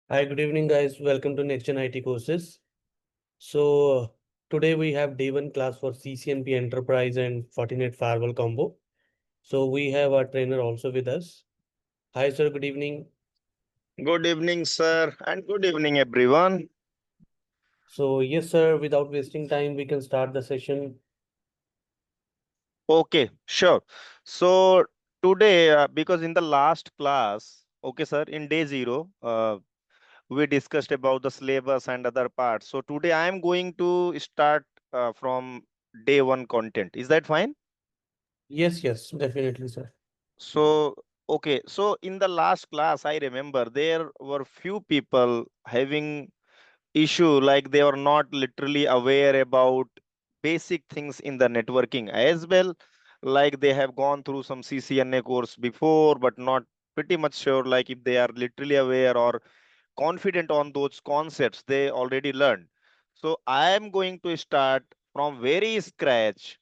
Hi, good evening, guys. Welcome to NextGen IT Courses. So, today we have day one class for CCNP Enterprise and Fortinet Firewall combo. So, we have our trainer also with us. Hi, sir. Good evening. Good evening, sir, and good evening, everyone. So, yes, sir, without wasting time, we can start the session. Okay, sure. So today, because in the last class, okay, sir, in day zero, we discussed about the syllabus and other parts. So today I am going to start from day one content. Is that fine? Yes, definitely, sir. So, okay. So in the last class, I remember there were few people having issue like they are not literally aware about basic things in the networking as well, like they have gone through some CCNA course before but not pretty much sure like if they are literally aware or confident on those concepts they already learned. So I am going to start from very scratch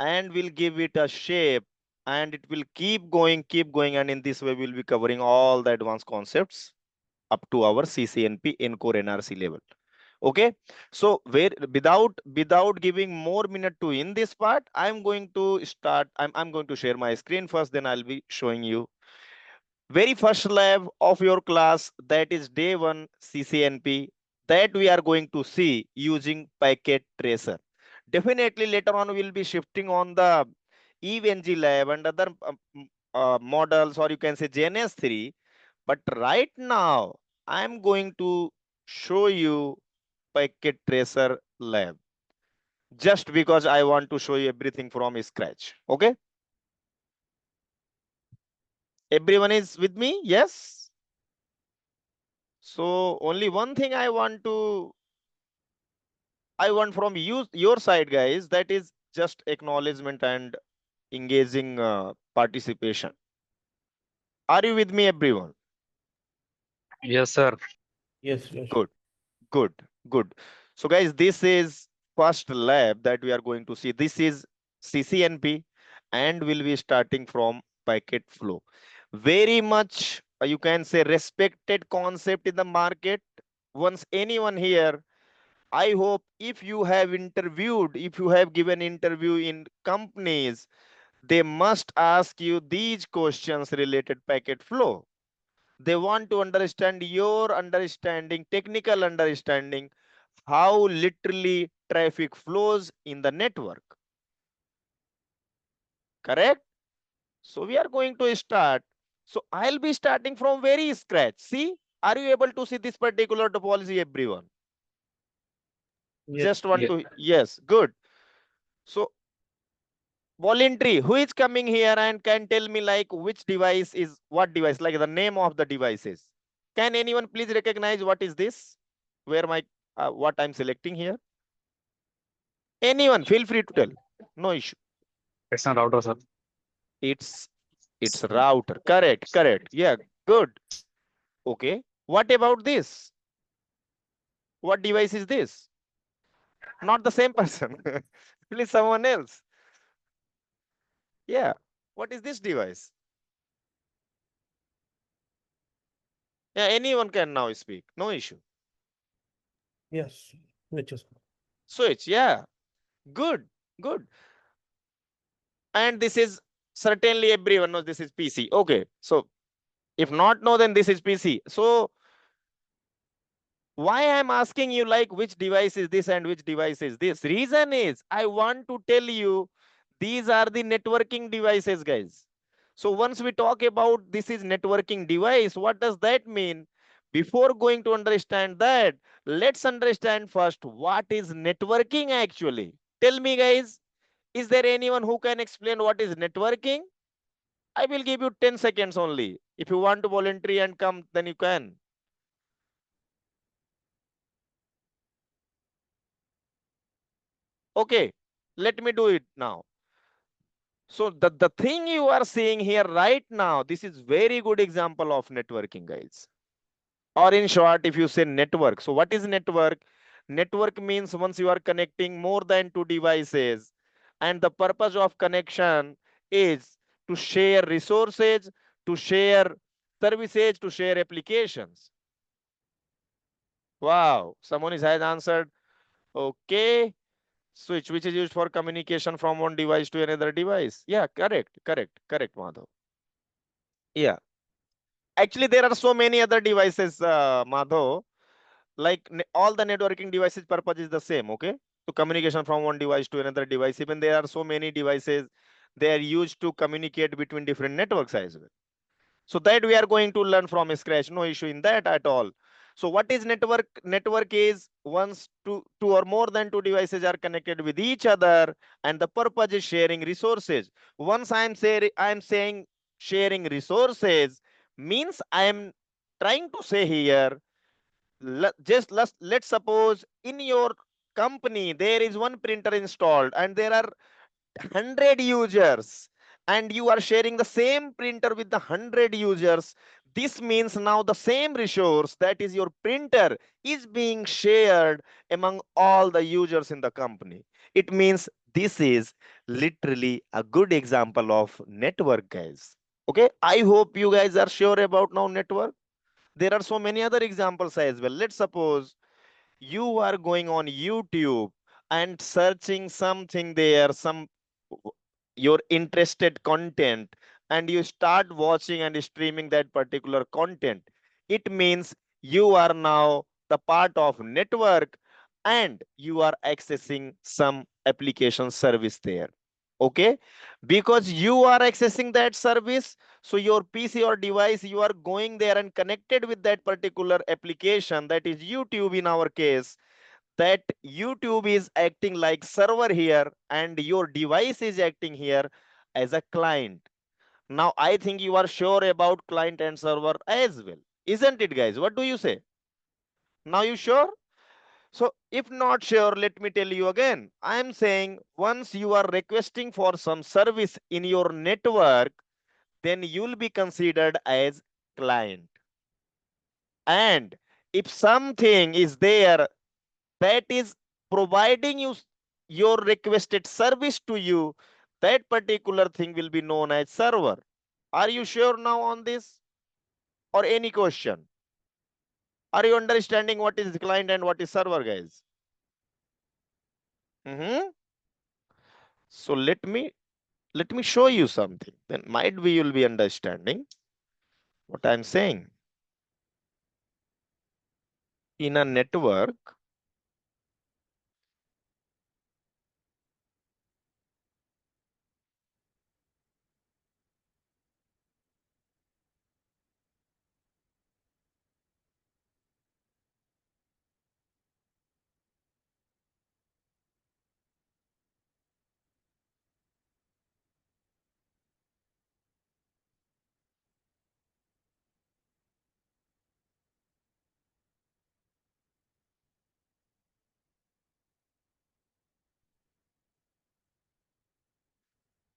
and will give it a shape, and it will keep going, and in this way we'll be covering all the advanced concepts up to our CCNP Encore NRC level. Okay, so where without giving more minute to in this part, I'm going to start. I'm going to share my screen first, then I'll be showing you very first lab of your class, that is day one CCNP, that we are going to see using packet tracer. Definitely later on we'll be shifting on the EVNG lab and other models, or you can say JNS3. But right now I'm going to show you packet tracer lab, just because I want to show you everything from scratch. Okay, everyone is with me? Yes. So only one thing I want from you, your side, guys, that is just acknowledgement and engaging participation. Are you with me, everyone? Yes, sir. Yes. Good, good, good. So, guys, this is first lab that we are going to see. This is CCNP, and we'll be starting from packet flow. Very much, you can say, respected concept in the market. Once anyone here, I hope if you have interviewed, if you have given interview in companies, they must ask you these questions related packet flow. They want to understand your understanding, technical understanding, how literally traffic flows in the network. Correct? So we are going to start. So I'll be starting from very scratch. See, are you able to see this particular topology, everyone? Yes. Just want Ye- to, yes, good. So voluntary, who is coming here and can tell me like which device is what device, like the name of the devices? Can anyone please recognize what is this? Where my what I'm selecting here? Anyone, feel free to tell. No issue. It's not router, sir. It's it's router. Correct. Yeah, good. Okay. What about this? What device is this? Not the same person. Please, someone else. Yeah. What is this device? Yeah, anyone can now speak. No issue. Yes. Which is Switch. Yeah. Good. Good. And this is certainly everyone knows this is PC. Okay. So if not know, then this is PC. So why I'm asking you like which device is this and which device is this? Reason is I want to tell you these are the networking devices, guys. So once we talk about this is networking device, what does that mean? Before going to understand that, let's understand first what is networking actually. Tell me, guys, is there anyone who can explain what is networking? I will give you 10 seconds only. If you want to volunteer and come, then you can. Okay, let me do it now. So the thing you are seeing here right now, this is very good example of networking, guys. Or in short, if you say network. So what is network? Network means once you are connecting more than two devices, and the purpose of connection is to share resources, to share services, to share applications. Wow, someone has answered. Okay. Switch, which is used for communication from one device to another device. Yeah, correct, Madhav. Yeah. Actually, there are so many other devices, Madhav. Like all the networking devices purpose is the same, okay? To communication from one device to another device. Even there are so many devices, they are used to communicate between different networks as well. So that we are going to learn from scratch, no issue in that at all. So what is network? Network is once two or more than two devices are connected with each other, and the purpose is sharing resources. Once I am saying sharing resources means I am trying to say here, let's suppose in your company there is one printer installed and there are 100 users, and you are sharing the same printer with the 100 users. This means now the same resource, that is your printer, is being shared among all the users in the company. It means this is literally a good example of network, guys. Okay, I hope you guys are sure about now network. There are so many other examples as well. Let's suppose you are going on YouTube and searching something there, some your interested content, and you start watching and streaming that particular content. It means you are now the part of network and you are accessing some application service there. Okay, because you are accessing that service, so your PC or device, you are going there and connected with that particular application, that is YouTube in our case. That YouTube is acting like server here and your device is acting here as a client. Now I think you are sure about client and server as well, isn't it, guys? What do you say? Now you sure? So if not sure, let me tell you again. I am saying once you are requesting for some service in your network, then you'll be considered as client. And if something is there that is providing you your requested service to you, that particular thing will be known as server. Are you sure now on this? Or any question? Are you understanding what is client and what is server, guys? So let me show you something. Then might be you'll be understanding what I'm saying. In a network,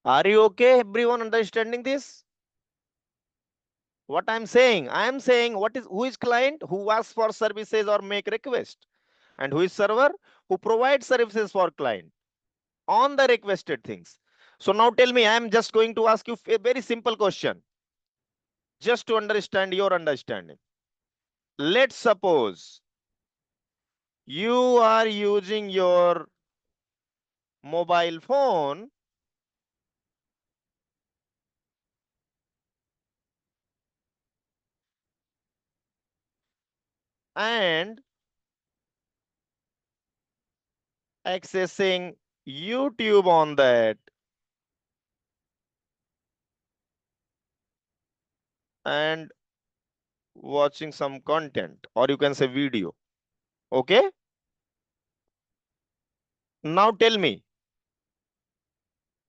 are you okay? Everyone understanding this? What I'm saying? I am saying who is client? Who asks for services or make request. And who is server? Who provides services for client on the requested things. So now tell me, I am just going to ask you a very simple question, just to understand your understanding. Let's suppose you are using your mobile phone and accessing YouTube on that and watching some content, or you can say video. Okay, now tell me,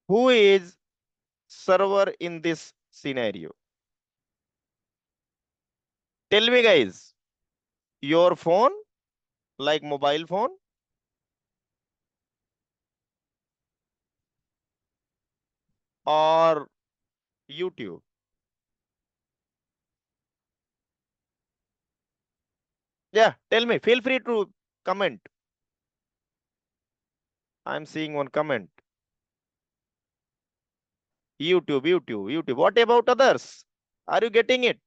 who is server in this scenario? Tell me, guys. Your phone, like mobile phone, or YouTube? Yeah, tell me. Feel free to comment. I'm seeing one comment. YouTube. What about others? Are you getting it?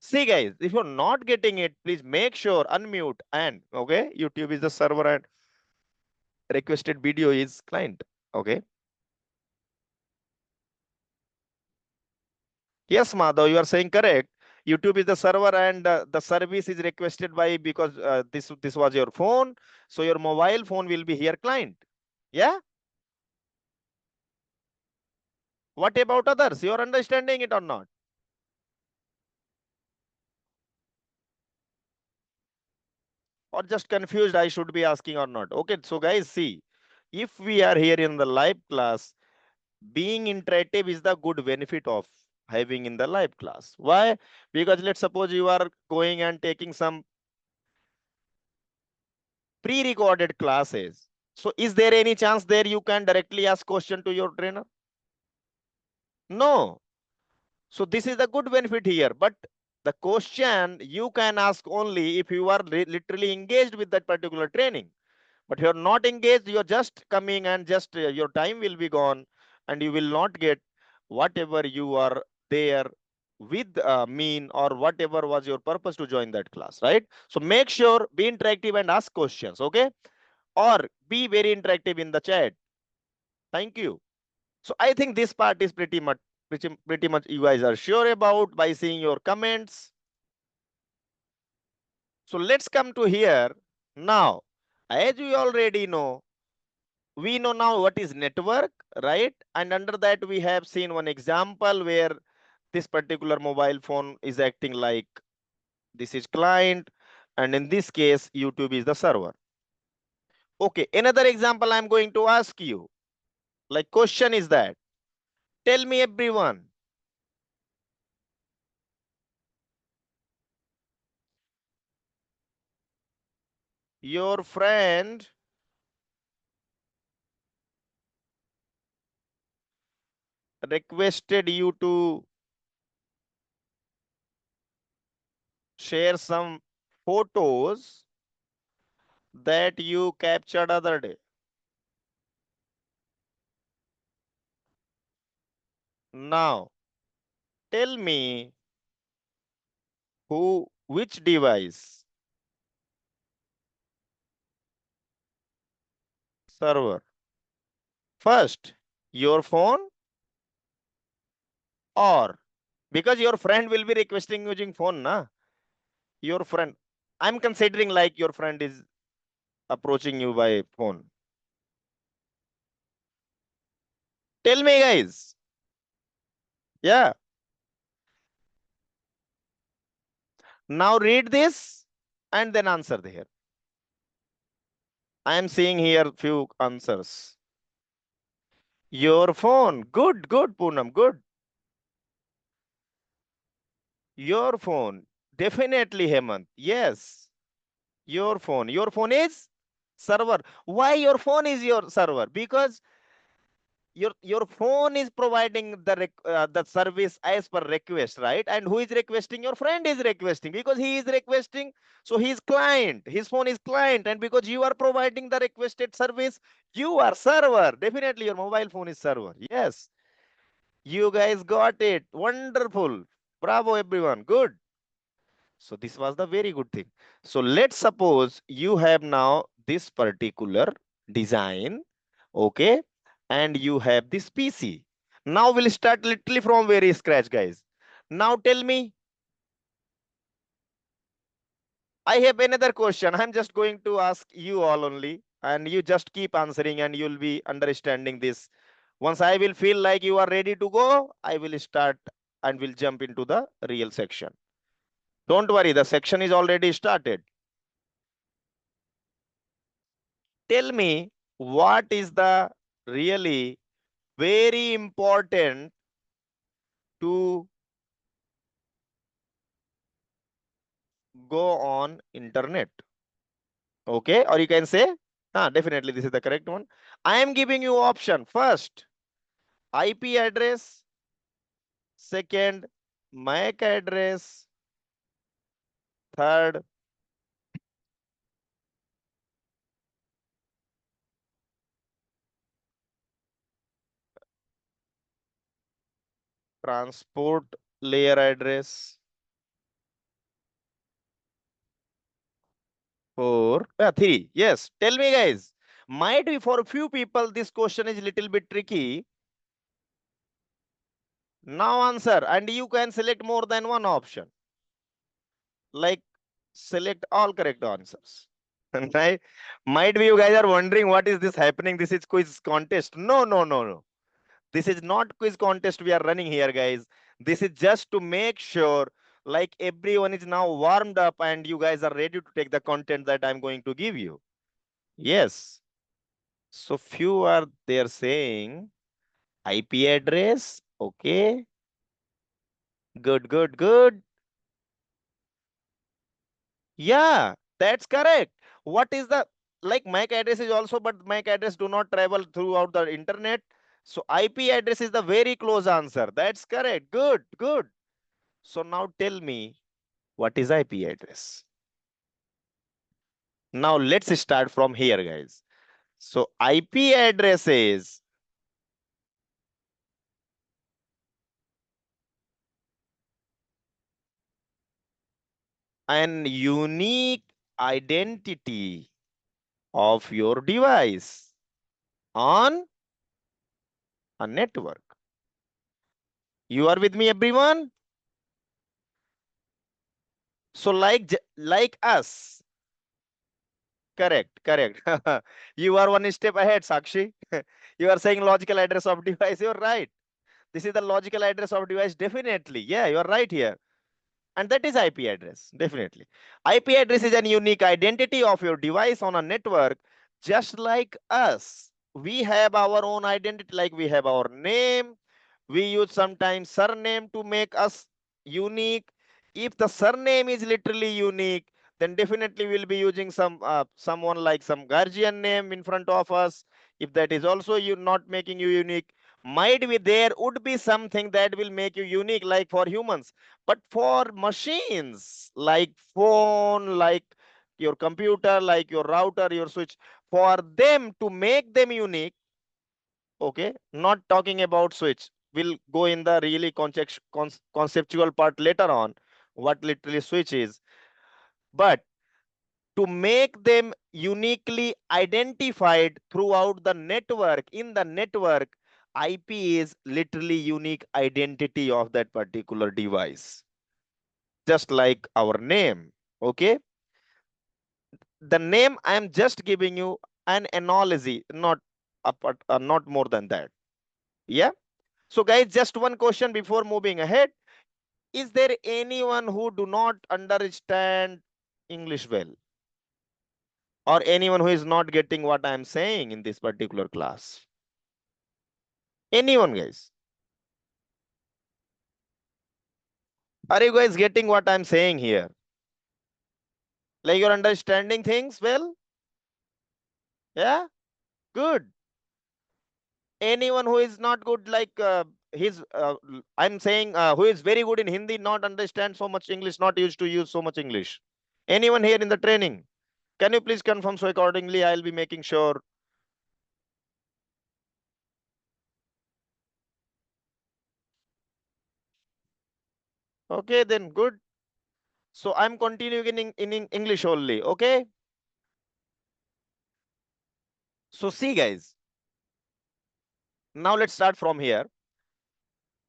See guys, if you're not getting it, please make sure unmute and okay, YouTube is the server and requested video is client. Okay. Yes, Madhav, you are saying correct. YouTube is the server and the service is requested by because this was your phone. So your mobile phone will be here client. Yeah. What about others? You are understanding it or not? Or just confused I should be asking or not? Okay, so guys, see, if we are here in the live class, being interactive is the good benefit of having in the live class. Why? Because let's suppose you are going and taking some pre-recorded classes. So is there any chance there you can directly ask question to your trainer? No. So this is the good benefit here. But the question you can ask only if you are literally engaged with that particular training. But you're not engaged, you're just coming and just your time will be gone and you will not get whatever you are there with mean or whatever was your purpose to join that class, right? So make sure be interactive and ask questions, okay? Or be very interactive in the chat. Thank you. So I think this part is pretty much you guys are sure about by seeing your comments. So let's come to here. Now, as we already know, we know now what is network, right? And under that, we have seen one example where this particular mobile phone is acting like this is client. And in this case, YouTube is the server. Okay, another example I'm going to ask you. Like question is that, tell me everyone, your friend requested you to share some photos that you captured other day. Now, tell me which device, server. First, your phone or because your friend will be requesting using phone, na? Your friend. I'm considering like your friend is approaching you by phone. Tell me, guys. Yeah. Now read this and then answer here. I am seeing here few answers. Your phone. Good, good, Poonam. Good. Your phone. Definitely, Hemant. Yes. Your phone. Your phone is server. Why your phone is your server? Because your phone is providing the service as per request, right? And who is requesting? Your friend is requesting because he is requesting. So he is client. His phone is client, and because you are providing the requested service, you are server. Definitely, your mobile phone is server. Yes, you guys got it. Wonderful. Bravo, everyone. Good. So this was the very good thing. So let's suppose you have now this particular design, okay, and you have this PC. Now we'll start literally from very scratch, guys. Now tell me, I have another question. I'm just going to ask you all only, and you just keep answering and you'll be understanding this. Once I will feel like you are ready to go, I will start and will jump into the real section. Don't worry, the section is already started. Tell me what is the really very important to go on internet. Okay, or you can say definitely this is the correct one. I am giving you option. First, IP address. Second, MAC address. Third, transport layer address. 4, 3. Yes. Tell me, guys. Might be for a few people, this question is little bit tricky. Now answer, and you can select more than one option. Like select all correct answers. Right? Might be you guys are wondering what is this happening? This is quiz contest. No, no, no, no. This is not quiz contest we are running here, guys. This is just to make sure like everyone is now warmed up and you guys are ready to take the content that I'm going to give you. Yes. So few are there saying IP address. Okay. Good, good, good. Yeah, that's correct. What is the like MAC address is also, but MAC address do not travel throughout the internet. So IP address is the very close answer. That's correct. Good, good. So now tell me what is IP address? Now let's start from here, guys. So IP address is an unique identity of your device on a network. You are with me, everyone? So like us, correct, correct. You are one step ahead, Sakshi. You are saying logical address of device. You're right. This is the logical address of device. Definitely. Yeah, you're right here. And that is IP address. Definitely. IP address is a unique identity of your device on a network. Just like us, we have our own identity, like we have our name. We use sometimes surname to make us unique. If the surname is literally unique, then definitely we'll be using someone like some guardian name in front of us. If that is also you not making you unique, might be there would be something that will make you unique, like for humans. But for machines, like phone, like your computer, like your router, your switch, for them to make them unique, okay, not talking about switch, we'll go in the really conceptual part later on what literally switch is. But to make them uniquely identified throughout the network, in the network, IP is literally unique identity of that particular device, just like our name. Okay, the name I am just giving you an analogy, not not more than that. Yeah. So guys, just one question before moving ahead. Is there anyone who do not understand English well, or anyone who is not getting what I am saying in this particular class? Anyone, guys? Are you guys getting what I'm saying here? Like you're understanding things well? Yeah, good. Anyone who is not good, like I'm saying who is very good in Hindi, not understand so much English, not used to use so much English. Anyone here in the training? Can you please confirm, so accordingly I'll be making sure. Okay, then good. So I'm continuing in English only. Okay. So see, guys, now let's start from here.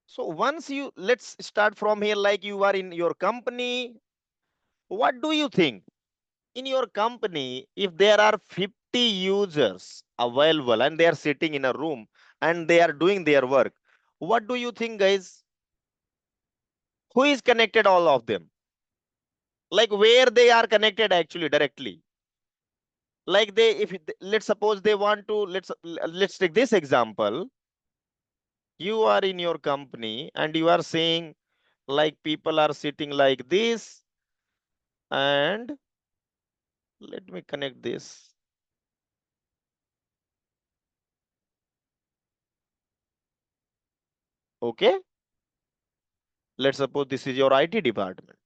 So once you, let's start from here, like you are in your company. What do you think? In your company, if there are 50 users available and they are sitting in a room and they are doing their work, what do you think, guys? Who is connected all of them? Like where they are connected actually directly? Like they, if let's suppose they want to, let's take this example. You are in your company and you are saying like people are sitting like this, and let me connect this. Okay, let's suppose this is your IT department.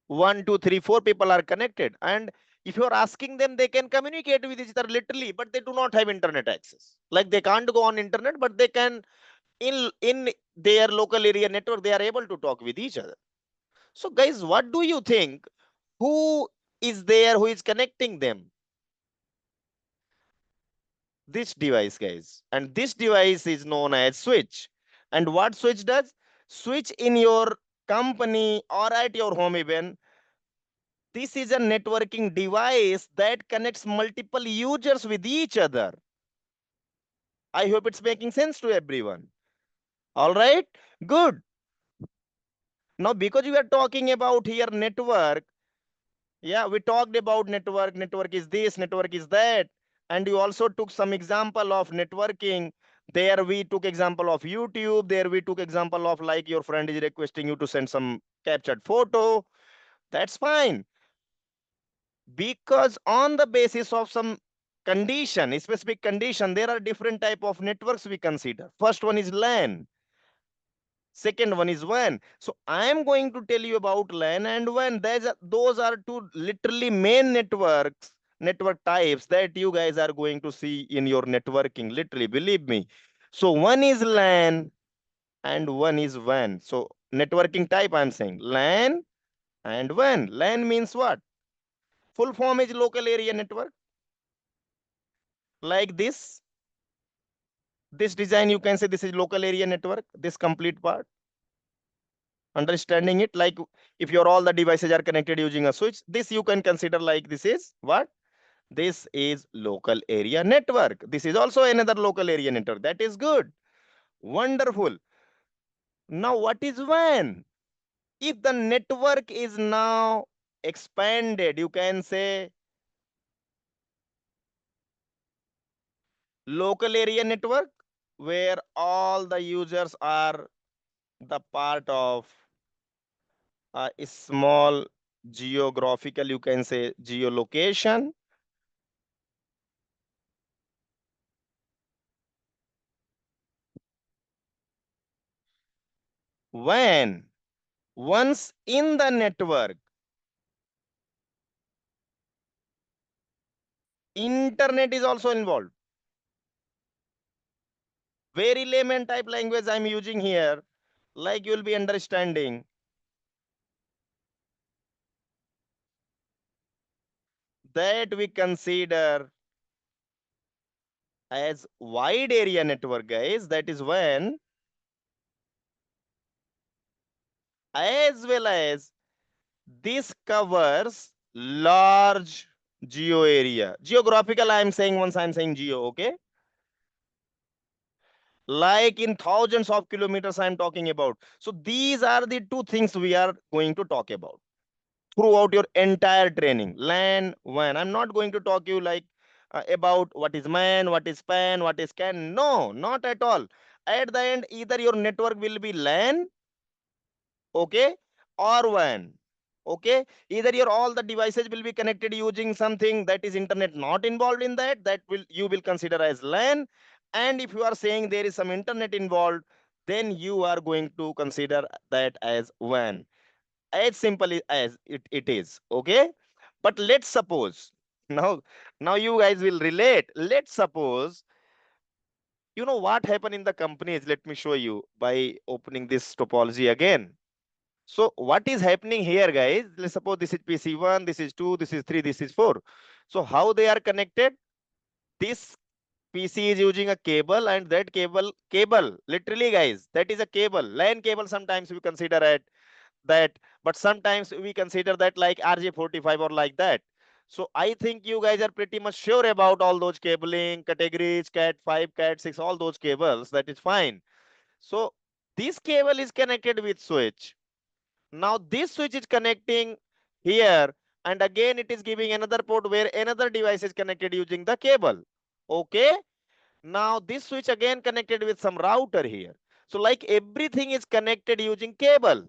One, two, three, four people are connected, and If you're asking them, they can communicate with each other literally, but they do not have internet access. Like they can't go on internet, but they can in their local area network, they are able to talk with each other. So guys, what do you think? Who is there who is connecting them? This device, guys. And this device is known as switch. And what switch does? Switch in your company or at your home even. This is a networking device that connects multiple users with each other. I hope it's making sense to everyone. All right, good. Now, because we are talking about here network, yeah, we talked about network. Network is this, network is that. And you also took some example of networking. There we took example of YouTube. There we took example of like your friend is requesting you to send some captured photo. That's fine. Because on the basis of some condition, a specific condition, there are different type of networks we consider. First one is LAN. Second one is WAN. So I am going to tell you about LAN and WAN. Those are two literally main network types that you guys are going to see in your networking. Literally, believe me. So one is LAN and one is WAN. So networking type, I'm saying LAN and WAN. LAN means what? Full form is local area network. Like this. This design, you can say this is local area network, this complete part. Understanding it, like if your all the devices are connected using a switch, this you can consider like this is what? This is local area network. This is also another local area network. That is good. Wonderful. Now what is WAN? If the network is now expanded, you can say local area network, where all the users are the part of a small geographical, you can say geolocation. When once in the network, internet is also involved. Very layman type language I'm using here, like you'll be understanding. That we consider as wide area network, guys. That is when, as well as this covers large geo area. Geographical, I'm saying once I'm saying geo, okay? Like in thousands of kilometers I'm talking about. So these are the two things we are going to talk about throughout your entire training. LAN, WAN. I'm not going to talk you like about what is MAN, what is PAN, what is CAN. No, not at all. At the end, either your network will be LAN, okay, or WAN. Okay, either your all the devices will be connected using something that is internet not involved in that will you will consider as LAN. And if you are saying there is some internet involved, then you are going to consider that as WAN. As simple as it is. Okay, but let's suppose now you guys will relate. Let's suppose, you know what happened in the companies. Let me show you by opening this topology again. So what is happening here, guys? Let's suppose this is PC1, this is 2, this is 3, this is 4. So how they are connected? This PC is using a cable, and that cable, literally, guys, that is a cable. LAN cable sometimes we consider it that, but sometimes we consider that like RJ45 or like that. So I think you guys are pretty much sure about all those cabling categories, Cat5, Cat6, all those cables. That is fine. So this cable is connected with switch. Now this switch is connecting here, and again it is giving another port where another device is connected using the cable. Okay. Now this switch again connected with some router here. So like everything is connected using cable.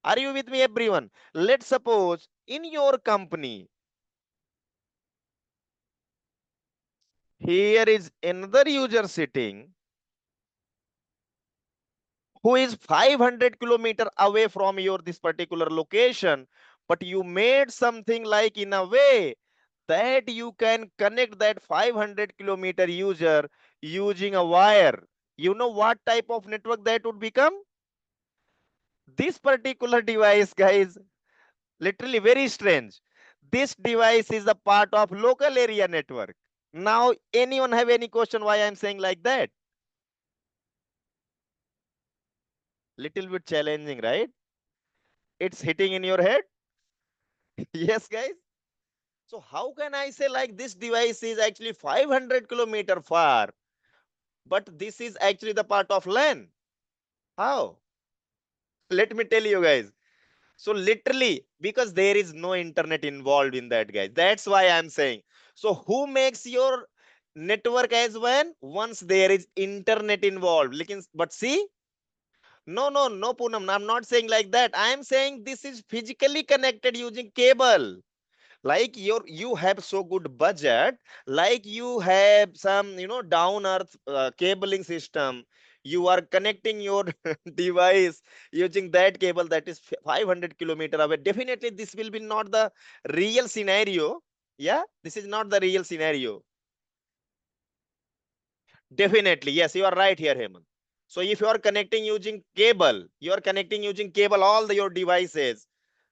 Are you with me, everyone? Let's suppose in your company, here is another user sitting who is 500 kilometer away from your this particular location, but you made something like in a way that you can connect that 500-kilometer user using a wire. You know what type of network that would become? This particular device, guys, literally very strange. This device is a part of local area network. Now, anyone have any question why I'm saying like that? Little bit challenging, right? It's hitting in your head. Yes, guys. So how can I say like this device is actually 500-kilometer far, but this is actually the part of LAN? How? Let me tell you, guys. So literally, because there is no internet involved in that, guys. That's why I'm saying. So who makes your network as WAN? Once there is internet involved. But see, no, Poonam, I'm not saying like that. I'm saying this is physically connected using cable. Like you have so good budget, like you have some down earth cabling system. You are connecting your device using that cable that is 500-kilometer away. Definitely this will be not the real scenario. Yeah, this is not the real scenario. Definitely, yes, you are right here, Hemant. So if you are connecting using cable, you are connecting using cable your devices,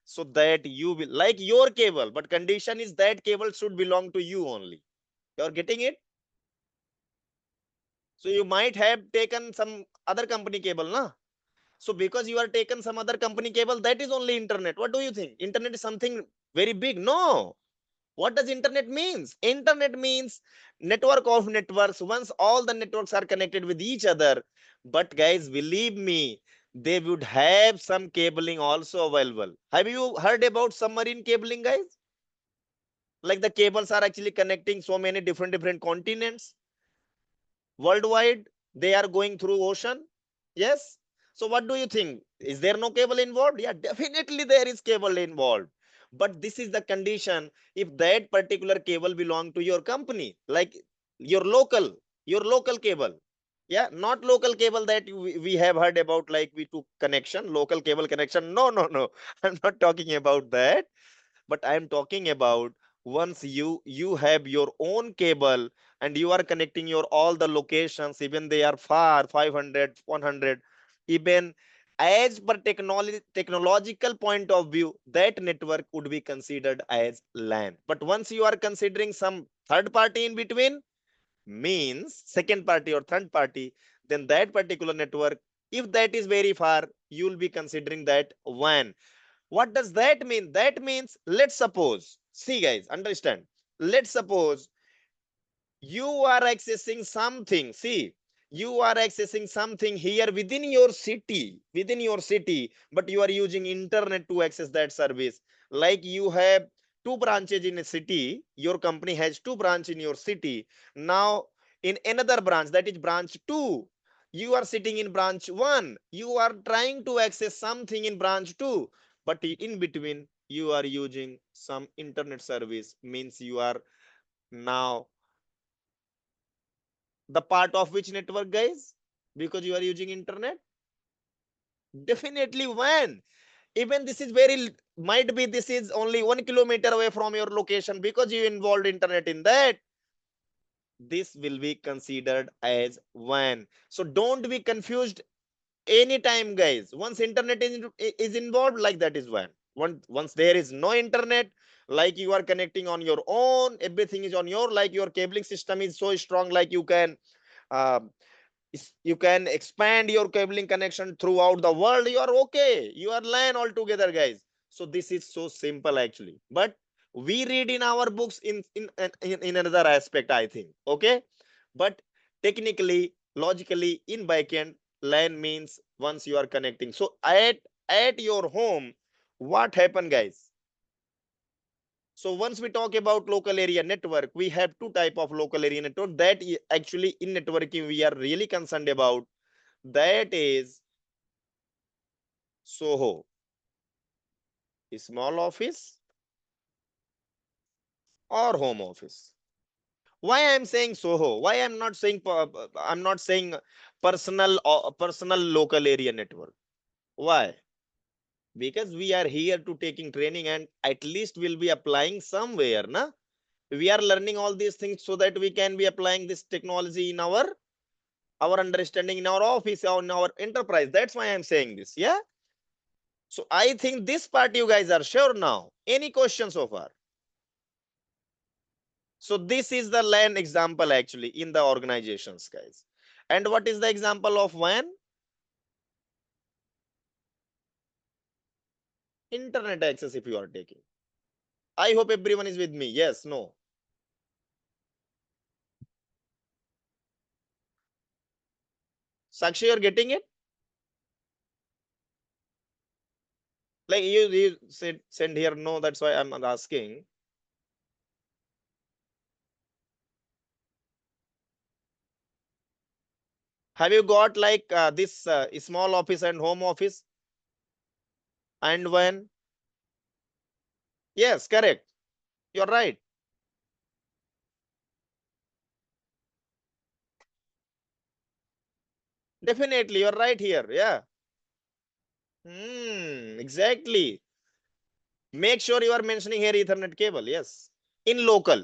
so that you will like your cable, but condition is that cable should belong to you only. You are getting it? So you might have taken some other company cable, na? So because you are taken some other company cable, that is only internet. What do you think? Internet is something very big? No. What does internet means? Internet means network of networks. Once all the networks are connected with each other. But guys, believe me, they would have some cabling also available. Have you heard about submarine cabling, guys? Like the cables are actually connecting so many different continents worldwide. They are going through ocean. Yes. So what do you think? Is there no cable involved? Yeah, definitely there is cable involved. But this is the condition if that particular cable belong to your company, like your local cable. Yeah, not local cable that we have heard about, like we took connection, local cable connection. No. I'm not talking about that. But I am talking about once you have your own cable and you are connecting your all the locations, even they are far 500 100, even as per technological point of view, that network would be considered as LAN. But once you are considering some third party in between, means second party or third party, then that particular network, if that is very far, you will be considering that WAN. What does that mean? That means, let's suppose, see guys, understand. Let's suppose you are accessing something. See, you are accessing something here within your city, but you are using internet to access that service. Like you have two branches in a city, your company has two branches in your city. Now, in another branch, that is branch 2, you are sitting in branch 1, you are trying to access something in branch 2, but in between, you are using some internet service, means you are now the part of which network, guys? Because you are using internet. Definitely WAN. Even this is might be this is only 1 kilometer away from your location, because you involved internet in that, this will be considered as WAN. So don't be confused anytime, guys. Once internet is involved, like that is WAN. Once there is no internet, like you are connecting on your own, everything is on your, like your cabling system is so strong, like uh, you can expand your cabling connection throughout the world, you are okay, you are LAN altogether, guys. So this is so simple actually, but we read in our books in another aspect, I think. Okay, but technically, logically, in backend, LAN means once you are connecting. So at your home, what happened, guys? So once we talk about local area network, we have two type of local area network that actually in networking we are really concerned about. That is SOHO, small office or home office. Why I'm saying SOHO? Why I'm not saying personal local area network? Why? Because we are here to taking training and at least we'll be applying somewhere, na? We are learning all these things so that we can be applying this technology in our understanding, in our office, or in our enterprise. That's why I'm saying this. Yeah. So I think this part you guys are sure now. Any questions so far? So this is the LAN example actually in the organizations, guys. And what is the example of WAN? Internet access if you are taking. I hope everyone is with me. Yes, no. Sakshi, you're getting it? Like you said, send here no, that's why I'm asking. Have you got like this small office and home office? And when? Yes, correct. You're right. Definitely, you're right here. Yeah. Exactly. Make sure you are mentioning here Ethernet cable. Yes. In local.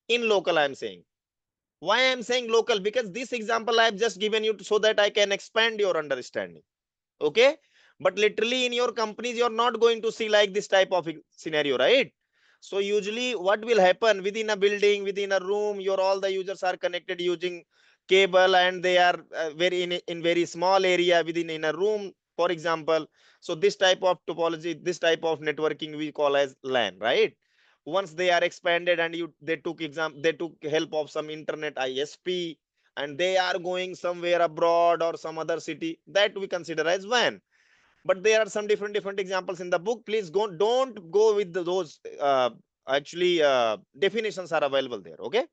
In local, I'm saying. Why I'm saying local? Because this example I've just given you so that I can expand your understanding. Okay. But literally in your companies, you're not going to see like this type of scenario, right? So usually what will happen within a building, within a room, your all the users are connected using cable, and they are very in very small area within in a room, for example. So this type of topology, this type of networking we call as LAN, right? Once they are expanded and they took help of some internet ISP, and they are going somewhere abroad or some other city, that we consider as WAN. But there are some different examples in the book. Please don't go with those actually definitions are available there. Okay.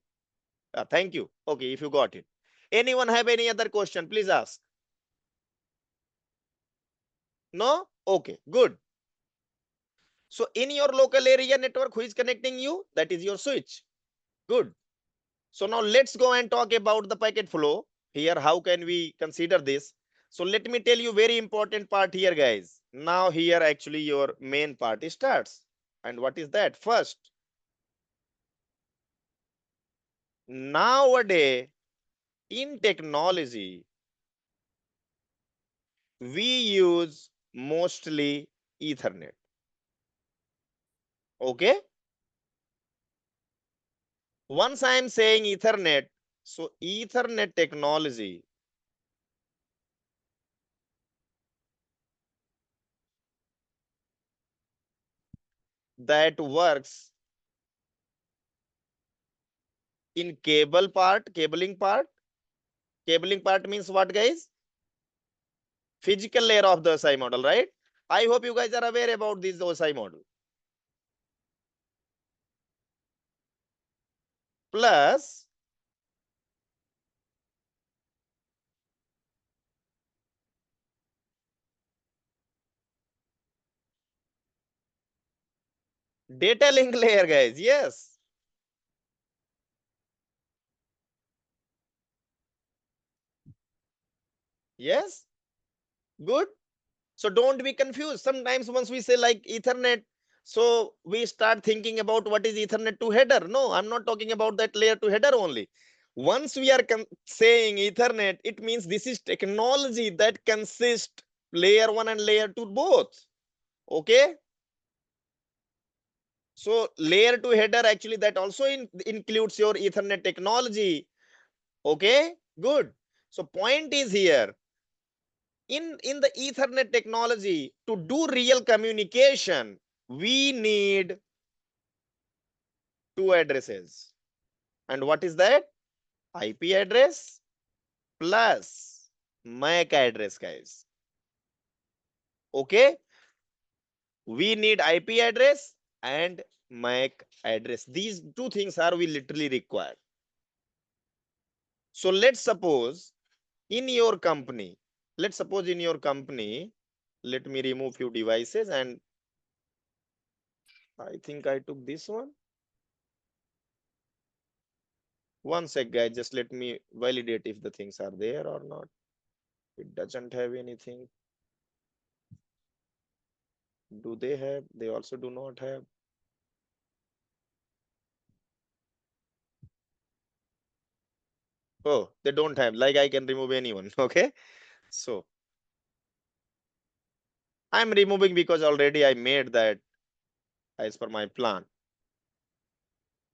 Thank you. Okay, if you got it. Anyone have any other question? Please ask. No? Okay, good. So in your local area network, who is connecting you? That is your switch. Good. So now let's go and talk about the packet flow. Here, how can we consider this? So let me tell you very important part here, guys. Now here actually your main part starts. And what is that? First, nowadays in technology, we use mostly Ethernet. Okay. Once I am saying Ethernet, so Ethernet technology that works in cabling part. Cabling part means what, guys? Physical layer of the OSI model, right? I hope you guys are aware about this OSI model. Plus data link layer, guys. Yes. Yes. Good. So don't be confused. Sometimes once we say like Ethernet, so we start thinking about what is Ethernet to header. No, I'm not talking about that layer to header only. Once we are saying Ethernet, it means this is technology that consists layer 1 and layer 2 both. Okay. So layer 2 header actually that also includes your Ethernet technology. Okay, good. So point is here, in the Ethernet technology, to do real communication, we need two addresses. And what is that? IP address plus MAC address, guys. Okay, we need IP address and MAC address. These two things are we literally required. So let's suppose in your company, let me remove few devices, and I think I took this one. One sec, guys, just let me validate if the things are there or not. It doesn't have anything. Do they have? They also do not have. Oh, they don't have, like I can remove anyone. Okay. So I'm removing because already I made that as per my plan.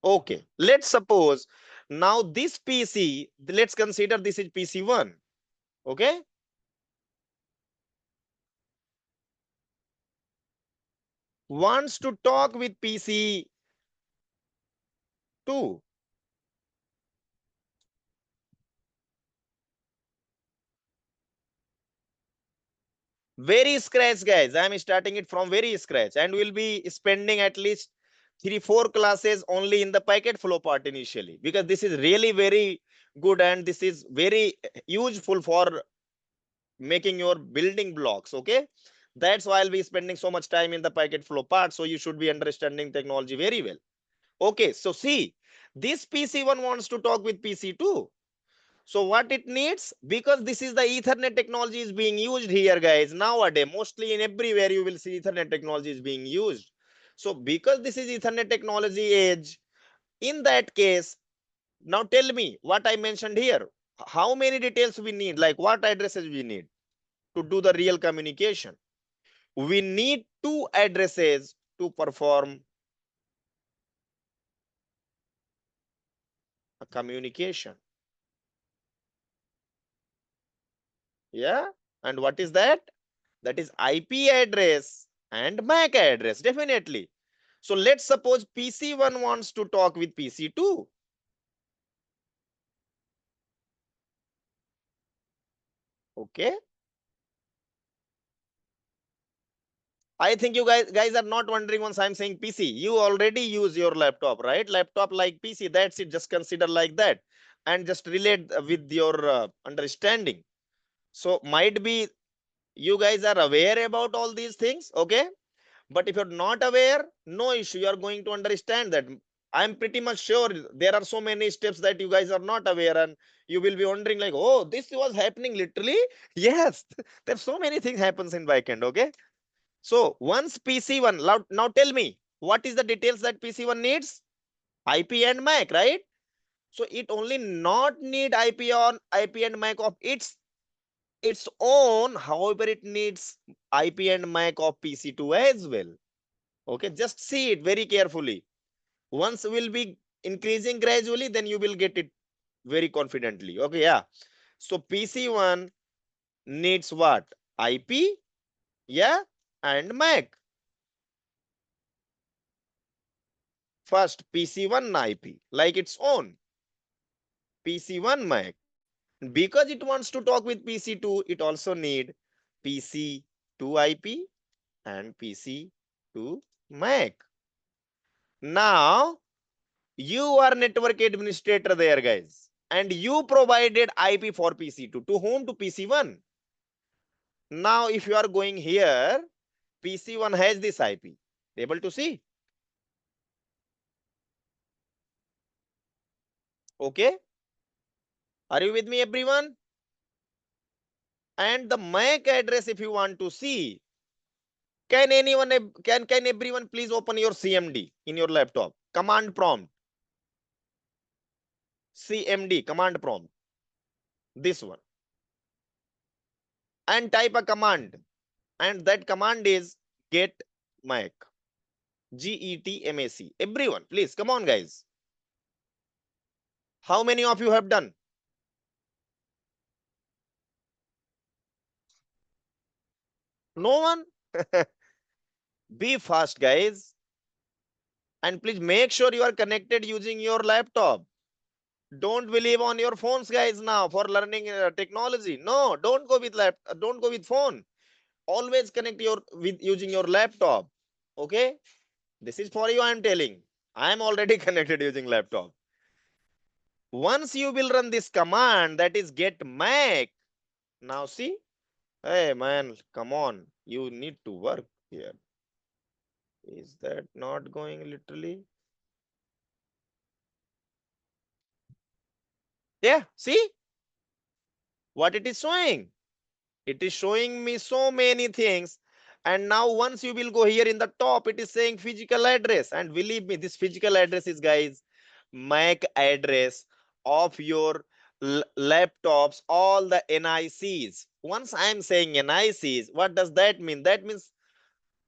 Okay. Let's suppose now this PC, let's consider this is PC1. Okay. Wants to talk with PC2. Very scratch, guys. I'm starting it from very scratch, and we'll be spending at least 3-4 classes only in the packet flow part initially, because this is really very good and this is very useful for making your building blocks. Okay, that's why I'll be spending so much time in the packet flow part, so you should be understanding technology very well. Okay, so see, this PC1 wants to talk with PC2. So what it needs, because this is the Ethernet technology is being used here, guys. Nowadays, mostly in everywhere you will see Ethernet technology is being used. So because this is Ethernet technology age, in that case, now tell me what I mentioned here. How many details we need, like what addresses we need to do the real communication? We need 2 addresses to perform a communication. Yeah. And what is that? That is IP address and MAC address, definitely. So let's suppose PC1 wants to talk with PC2. Okay. I think you guys are not wondering once I'm saying PC. You already use your laptop, right? Laptop like PC. That's it. Just consider like that and just relate with your understanding. So might be you guys are aware about all these things. Okay. But if you're not aware, no issue. You are going to understand that. I'm pretty much sure there are so many steps that you guys are not aware, and you will be wondering like, oh, this was happening literally. Yes, there's so many things happens in backend. Okay. So once PC1, now tell me, what is the details that PC1 needs? IP and MAC, right? So it only not need IP and MAC of its own. However, it needs IP and MAC of PC2 as well. Okay, just see it very carefully. Once will be increasing gradually, then you will get it very confidently. Okay, yeah. So PC1 needs what? IP, yeah, and MAC. First, PC1 IP, like its own. PC1 MAC. Because it wants to talk with PC2, it also need PC2 IP and PC2 MAC. Now, you are network administrator there, guys, and you provided IP for PC2. To whom? To PC1. Now, if you are going here, PC1 has this IP. Able to see? Okay. Are you with me, everyone? And the MAC address, if you want to see, can everyone please open your CMD in your laptop? Command prompt. CMD, command prompt. This one. And type a command. And that command is get MAC. GETMAC. Everyone, please come on, guys. How many of you have done? No one? Be fast, guys. And please make sure you are connected using your laptop. Don't believe on your phones, guys, now for learning technology. No, don't go with phone. Always connect with using your laptop. Okay? This is for you, I'm telling. I'm already connected using laptop. Once you will run this command, that is get MAC. Now see, hey man, come on. You need to work here. Is that not going literally? Yeah, see what it is showing. It is showing me so many things. And now once you will go here in the top, it is saying physical address. And believe me, this physical address is, guys, MAC address of your laptops, all the NICs. Once I'm saying NICs, what does that mean? That means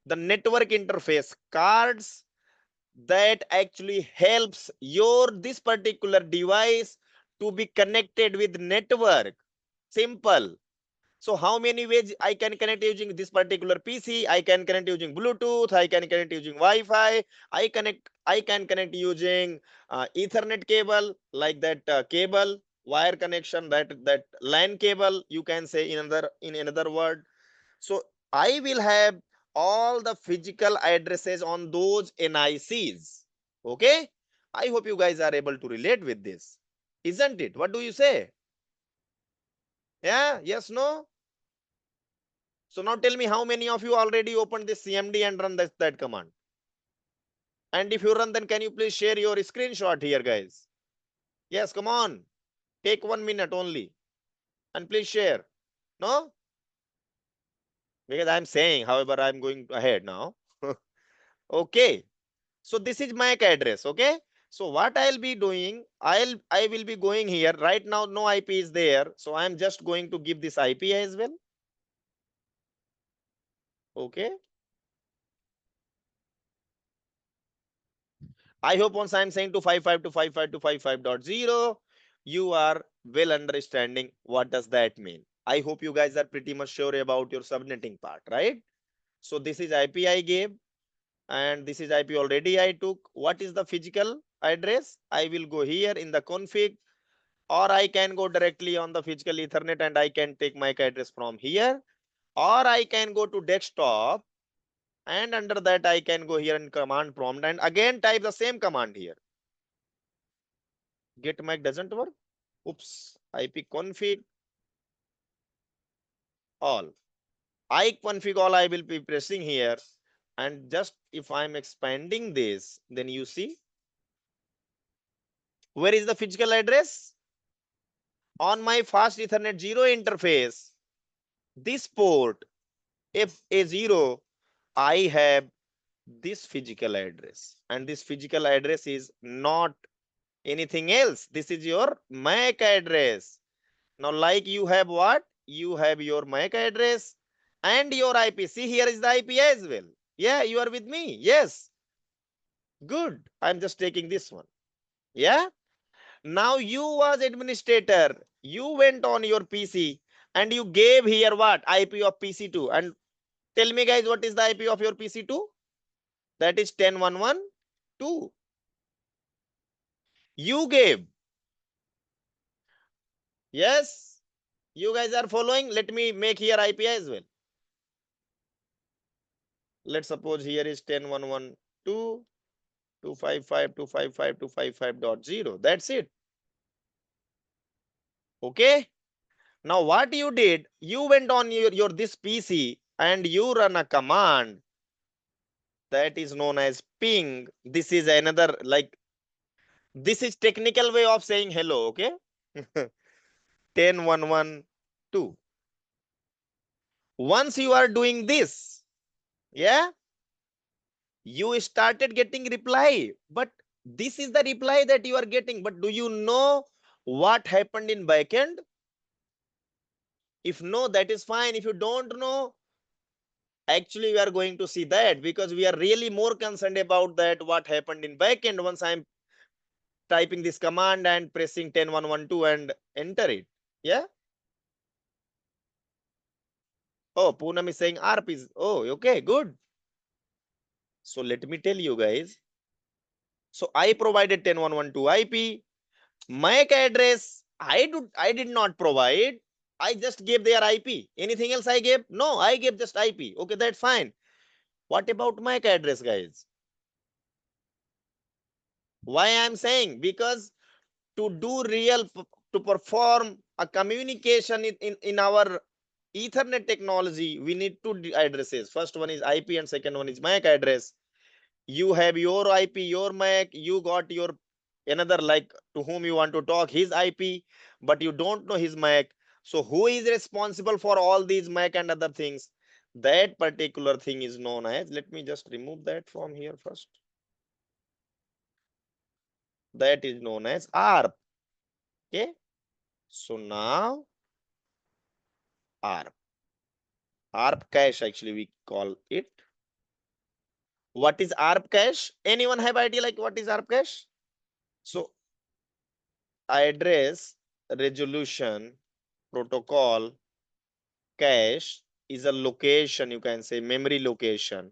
the network interface cards that actually helps this particular device to be connected with network. Simple. So how many ways I can connect using this particular PC? I can connect using Bluetooth. I can connect using Wi-Fi. I can connect using Ethernet cable, like that cable wire connection, that LAN cable. You can say in another word. So I will have all the physical addresses on those NICs. Okay. I hope you guys are able to relate with this, isn't it? What do you say? Yeah. Yes. No. So now tell me how many of you already opened this CMD and run that command? And if you run, then can you please share your screenshot here, guys? Yes, come on. Take 1 minute only. And please share. No? Because I'm saying, however, I'm going ahead now. Okay. So this is MAC address. Okay. So what I'll be doing, I will be going here. Right now, no IP is there. So I'm just going to give this IP as well. Okay. I hope once I'm saying 255.255.255.0, you are well understanding what does that mean. I hope you guys are pretty much sure about your subnetting part, right? So this is IP I gave, and this is IP already I took. What is the physical address? I will go here in the config, or I can go directly on the physical Ethernet and I can take MAC address from here, or I can go to desktop, and under that I can go here in command prompt and again type the same command here. Get MAC doesn't work. Oops. IP config all. I config all I will be pressing here. And just if I'm expanding this, then you see where is the physical address? On my fast Ethernet 0 interface, this port FA0, I have this physical address. And this physical address is not anything else. This is your MAC address. Now, like you have what? You have your MAC address and your IP. See, here is the IP as well. Yeah, you are with me. Yes. Good. I'm just taking this one. Yeah. Now you was administrator. You went on your PC and you gave here what? IP of PC2. And tell me guys, what is the IP of your PC2? That is 10.1.1.2. You gave. Yes. You guys are following. Let me make here IP as well. Let's suppose here is 10.1.1.2, 255.255.255.0. That's it. Okay. Now what you did, you went on your this PC and you run a command that is known as ping. This is another, like, this is technical way of saying hello. Okay. 10.1.1.2. Once you are doing this, yeah, you started getting reply, but this is the reply that you are getting. But do you know what happened in backend? If no, that is fine. If you don't know, actually we are going to see that, because we are really more concerned about that what happened in backend once I'm typing this command and pressing 10.1.1.2 and enter it. Yeah. Oh, Poonam is saying ARP is, oh, okay, good. So let me tell you guys. So I provided 10.1.1.2 IP. MAC address, I did not provide. I just gave their IP. Anything else I gave? No, I gave just IP. Okay, that's fine. What about MAC address, guys? Why I'm saying? Because to do to perform a communication in our Ethernet technology, we need two addresses. First one is IP and second one is MAC address. You have your IP, your MAC, you got your another, like, to whom you want to talk, his IP, but you don't know his MAC. So who is responsible for all these MAC and other things? That particular thing is known as, let me just remove that from here first. That is known as ARP. Okay. So now ARP cache actually we call it. What is ARP cache? Anyone have idea like what is ARP cache? So address resolution protocol cache is a location, you can say memory location,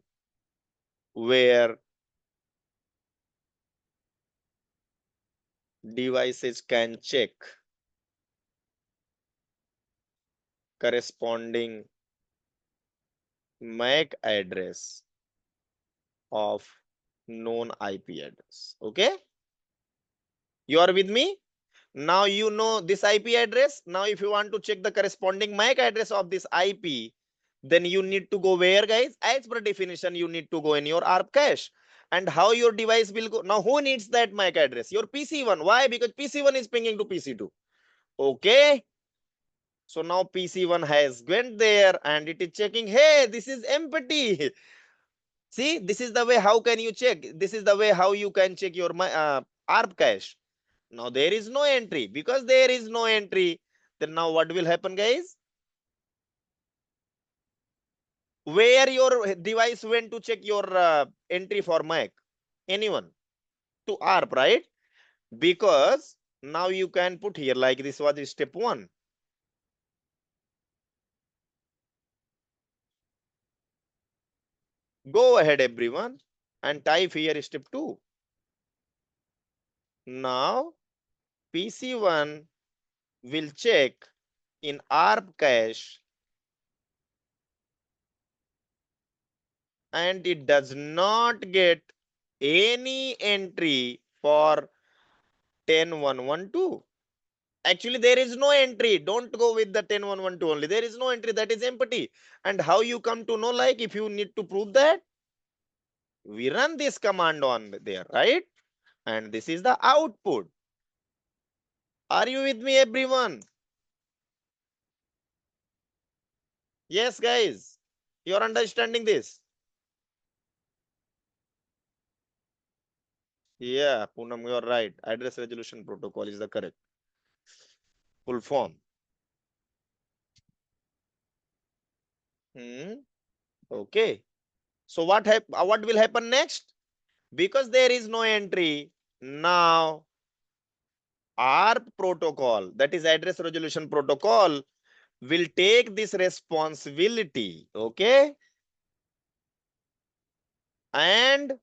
where devices can check corresponding MAC address of known IP address. Okay, you are with me? Now you know this IP address. Now if you want to check the corresponding MAC address of this IP, then you need to go where, guys? As per definition, you need to go in your ARP cache. And how your device will go? Now who needs that MAC address? Your PC1. Why? Because PC1 is pinging to PC2. Okay. So now PC1 has went there and it is checking, hey, this is empty. See, this is the way how can you check. This is the way how you can check your ARP cache. Now there is no entry. Because there is no entry, then now what will happen, guys? Where your device went to check your entry for MAC? Anyone? To ARP, right? Because now you can put here like this was step 1. Go ahead, everyone, and type here step 2. Now PC1 will check in ARP cache and it does not get any entry for 10112. Actually, there is no entry. Don't go with the 10112 only. There is no entry. That is empty. And how you come to know, like, if you need to prove that, we run this command on there, right? And this is the output. Are you with me, everyone? Yes, guys. You're understanding this? Yeah, Poonam, you're right. Address resolution protocol is the correct full form. Okay. So what will happen next? Because there is no entry, now ARP protocol, that is address resolution protocol, will take this responsibility. Okay. And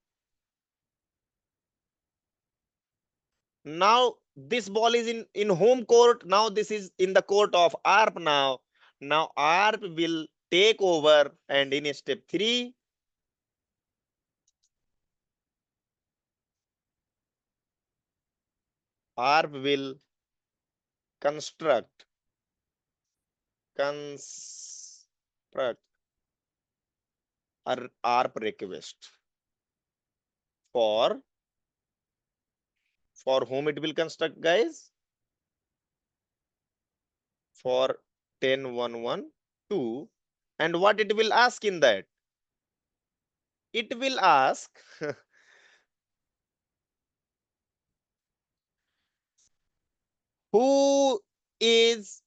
now this ball is in home court. Now this is in the court of ARP now. Now ARP will take over, and in step 3, ARP will construct a ARP request for whom it will construct, guys? For 10112. And what it will ask in that? It will ask who is,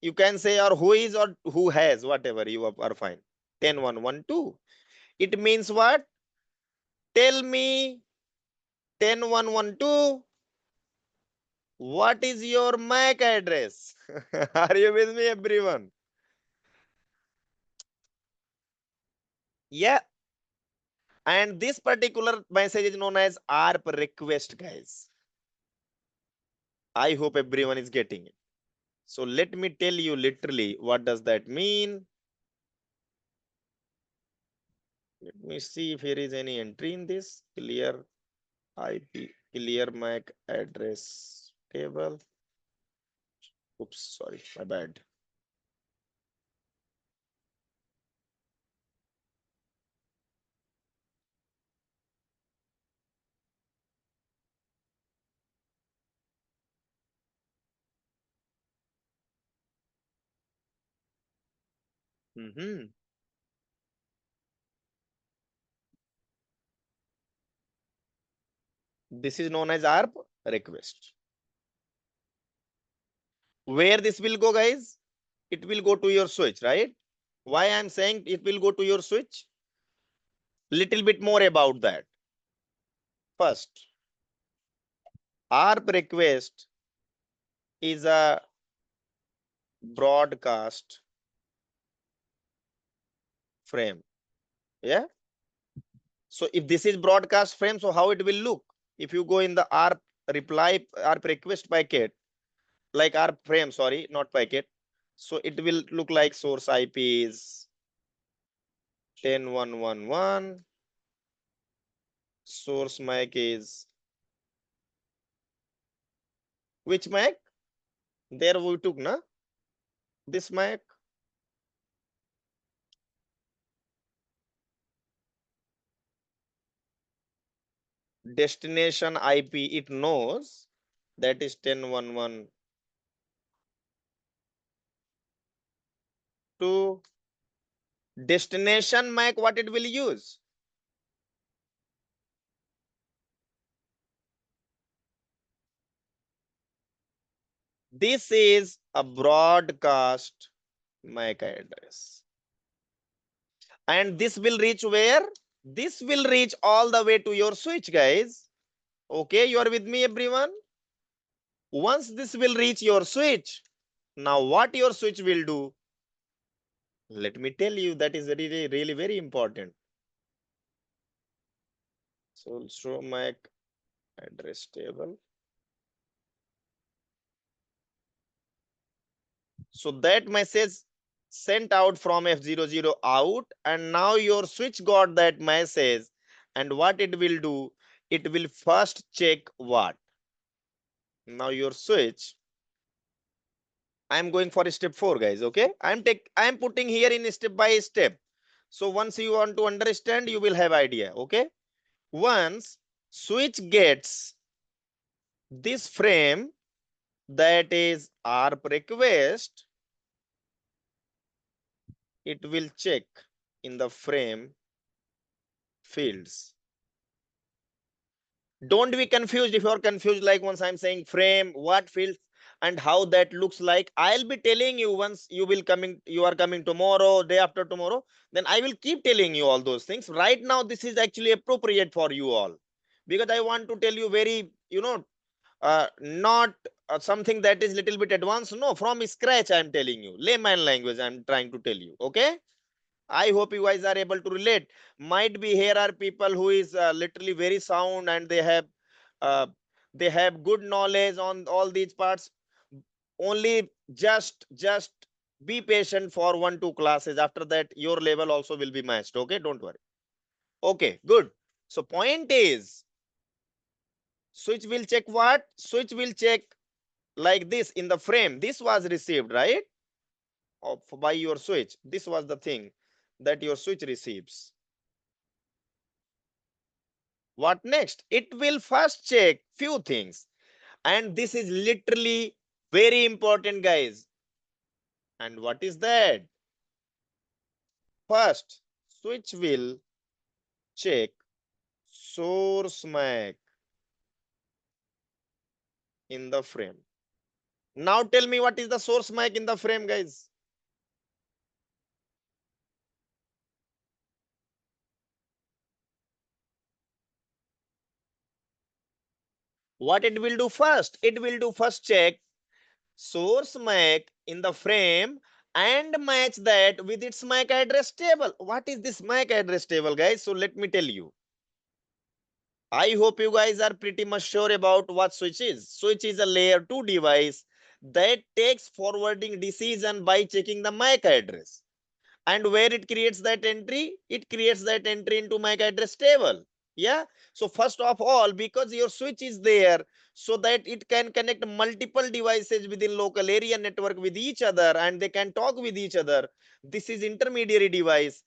you can say, or who is, or who has, whatever you are fine. 10112. It means what? Tell me, 10112, what is your MAC address? Are you with me, everyone? Yeah. And this particular message is known as ARP request, guys. I hope everyone is getting it. So let me tell you literally what does that mean. Let me see if here is any entry in this. Clear IP, clear MAC address table. Oops, sorry, my bad. This is known as ARP request. Where this will go, guys? It will go to your switch, right? Why I'm saying it will go to your switch? Little bit more about that. First, ARP request is a broadcast frame. Yeah. So if this is broadcast frame, so how it will look? If you go in the ARP request packet, like ARP frame, sorry, not packet. So it will look like source IP is 10.1.1.1. Source MAC is which MAC? There we took, na? This MAC. Destination IP, it knows that is 10.1.1. To destination MAC, what it will use? This is a broadcast MAC address. And this will reach where? This will reach all the way to your switch, guys. Okay, you are with me, everyone? Once this will reach your switch, now what your switch will do? Let me tell you, that is really, really very important. So show MAC address table. So that message sent out from F00 out, and now your switch got that message. And what it will do? It will first check what? Now your switch. I'm going for step 4, guys. Okay, I'm putting here in step by step. So once you want to understand, you will have idea. Okay, once switch gets this frame, that is ARP request, it will check in the frame fields. Don't be confused. If you're confused, like once I'm saying frame, what fields and how that looks like, I'll be telling you once you are coming tomorrow, day after tomorrow, then I will keep telling you all those things. Right now, this is actually appropriate for you all, because I want to tell you very, not something that is little bit advanced. No, from scratch, I'm telling you. Layman language, I'm trying to tell you. Okay. I hope you guys are able to relate. Might be here are people who is literally very sound, and uh, they have good knowledge on all these parts. Only just be patient for 1-2 classes. After that, your level also will be matched. Okay, don't worry. Okay, good. So point is, switch will check what? Switch will check like this in the frame. This was received, right? By your switch. This was the thing that your switch receives. What next? It will first check few things, and this is literally very important, guys. And what is that? First, switch will check source MAC in the frame. Now tell me, what is the source MAC in the frame, guys? What it will do first? It will do first check source MAC in the frame and match that with its MAC address table. What is this MAC address table, guys? So let me tell you. I hope you guys are pretty much sure about what switch is. Switch is a layer 2 device that takes forwarding decision by checking the MAC address. And where it creates that entry? It creates that entry into MAC address table. Yeah. So first of all, because your switch is there, so that it can connect multiple devices within local area network with each other, and they can talk with each other. This is intermediary device.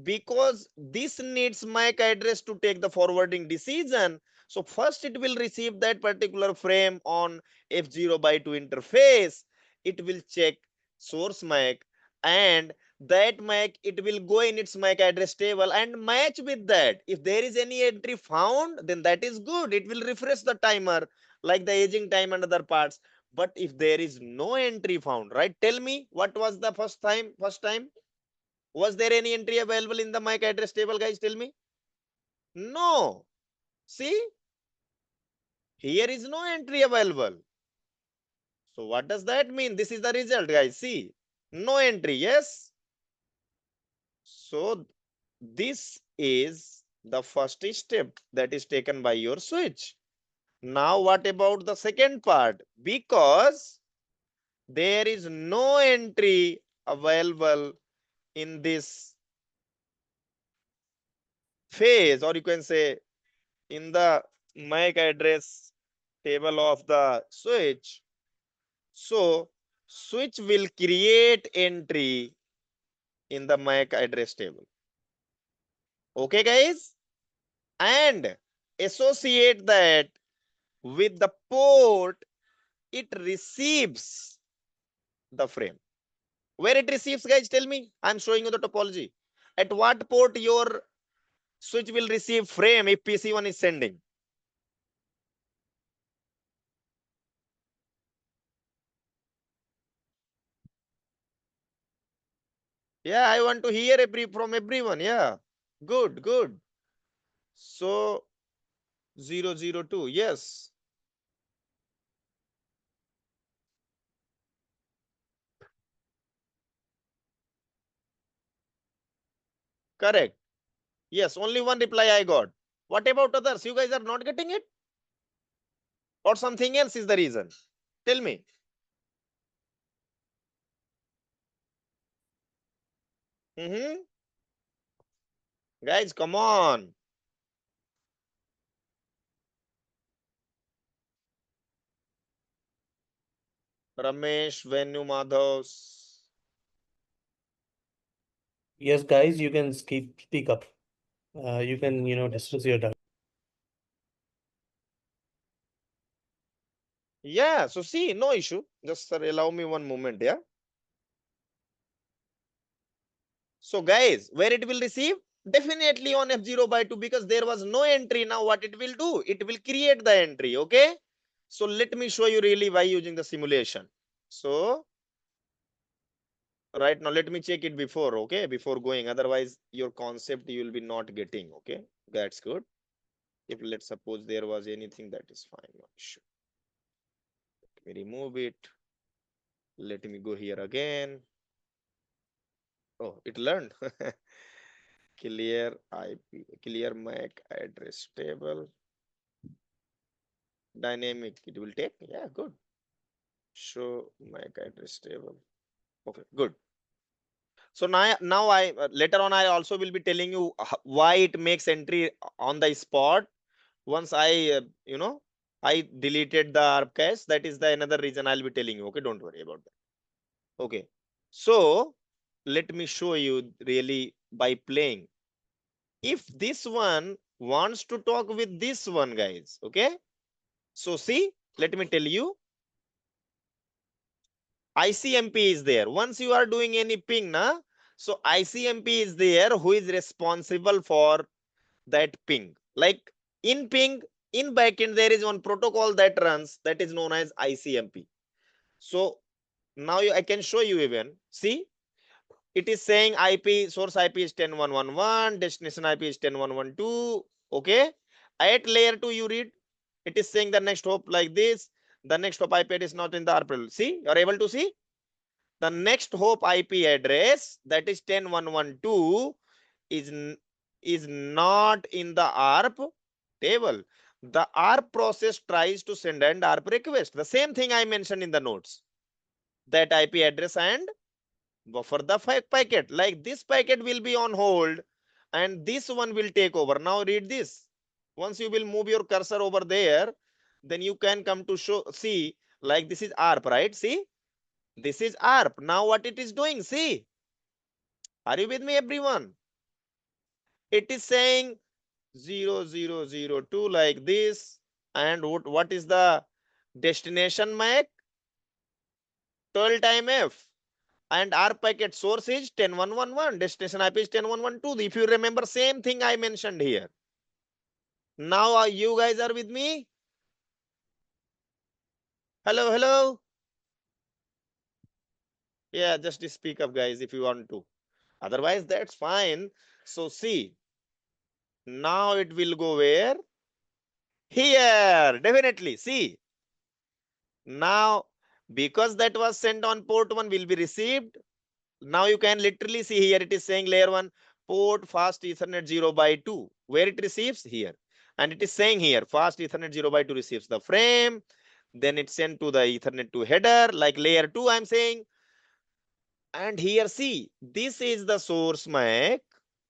Because this needs MAC address to take the forwarding decision. So first it will receive that particular frame on F0 by 2 interface. It will check source MAC, and that MAC, it will go in its MAC address table and match with that. If there is any entry found, then that is good. It will refresh the timer like the aging time and other parts. But if there is no entry found, right? Tell me what was the first time? Was there any entry available in the MAC address table, guys? Tell me. No. See, here is no entry available. So what does that mean? This is the result, guys. See, no entry. Yes. So this is the first step that is taken by your switch. Now, what about the second part? Because there is no entry available in this phase, or you can say in the MAC address table of the switch. So switch will create entry in the MAC address table. Okay, guys? And associate that with the port it receives the frame. Where it receives, guys, tell me. I'm showing you the topology. At what port your switch will receive frame if PC1 is sending? Yeah, I want to hear from everyone. Yeah, good, good. So 002, yes. Correct. Yes, only one reply I got. What about others? You guys are not getting it? Or something else is the reason? Tell me. Guys, come on. Ramesh, Venu, Madhavs. Yes, guys, you can speak up. You can, discuss your doubt. Yeah, so see, no issue. Just sir, allow me one moment. Yeah. So guys, where it will receive? Definitely on F0 by 2 because there was no entry. Now what it will do? It will create the entry. Okay. So let me show you really why using the simulation. So right now, let me check it before. Okay. Before going. Otherwise, your concept you will be not getting. Okay. That's good. If let's suppose there was anything, that is fine. No issue. Let me remove it. Let me go here again. Oh, it learned. Clear IP, clear MAC address table. Dynamic, it will take. Yeah, good. Show MAC address table. Okay, good. So now I later on I also will be telling you why it makes entry on the spot. Once I deleted the ARP cache. That is the another reason I'll be telling you. Okay, don't worry about that. Okay, so let me show you really by playing. If this one wants to talk with this one, guys, okay? So see, let me tell you, ICMP is there. Once you are doing any ping, na, so ICMP is there who is responsible for that ping. Like in ping, in backend, there is one protocol that runs that is known as ICMP. So now I can show you even. See, it is saying IP, source IP is 10.1.1.1, destination IP is 10.1.1.2. Okay. At layer 2, you read, it is saying the next hop like this. The next hop IP address is not in the ARP. See, you are able to see? The next hop IP address, that is 10.1.1.2, is not in the ARP table. The ARP process tries to send an ARP request. The same thing I mentioned in the notes. That IP address and buffer the packet. Like this packet will be on hold and this one will take over. Now read this. Once you will move your cursor over there, then you can come to see, like this is ARP, right? See, this is ARP. Now what it is doing? See, are you with me, everyone? It is saying 0002 like this. And what is the destination MAC? 12 time F. And our packet source is 10.1.1.1. Destination IP is 10.1.1.2. If you remember, same thing I mentioned here. Now you guys are with me? Hello, hello. Yeah, just speak up, guys, if you want to. Otherwise, that's fine. So see, now it will go where? Here, definitely. See, now because that was sent on port 1 will be received. Now you can literally see here it is saying layer 1 port fast Ethernet 0/2. Where it receives? Here. And it is saying here fast Ethernet 0/2 receives the frame. Then it's sent to the Ethernet 2 header like layer 2 I'm saying. And here see, this is the source MAC.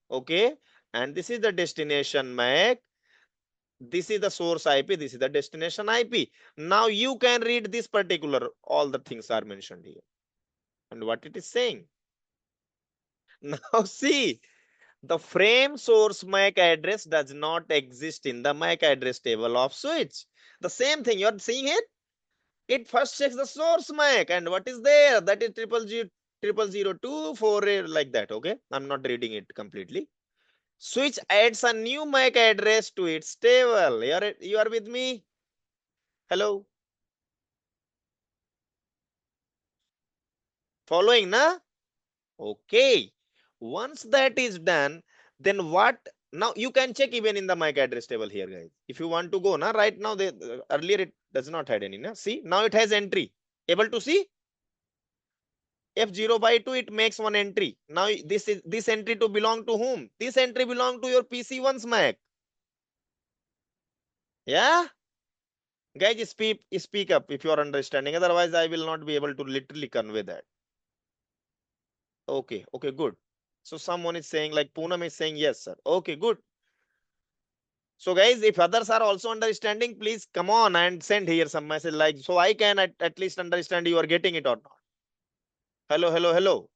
Okay. And this is the destination MAC. This is the source IP. This is the destination IP. Now you can read this particular, all the things are mentioned here. And what it is saying. Now see, the frame source MAC address does not exist in the MAC address table of switch. The same thing you're seeing it. It first checks the source MAC and what is there? That is 00024 like that. Okay, I'm not reading it completely. Switch adds a new MAC address to its table. You are with me? Hello? Following, na? Okay. Once that is done, then what? Now you can check even in the MAC address table here, guys. If you want to go, na, right now, earlier it does not had any, na? See, now it has entry. Able to see? F0/2, it makes one entry. Now this entry to belong to whom? This entry belong to your PC1's MAC. Yeah? Guys, speak up if you are understanding. Otherwise, I will not be able to literally convey that. Okay, okay, good. So someone is saying, like Poonam is saying, yes, sir. Okay, good. So guys, if others are also understanding, please come on and send here some message like, so I can at least understand you are getting it or not. Hello, hello, hello.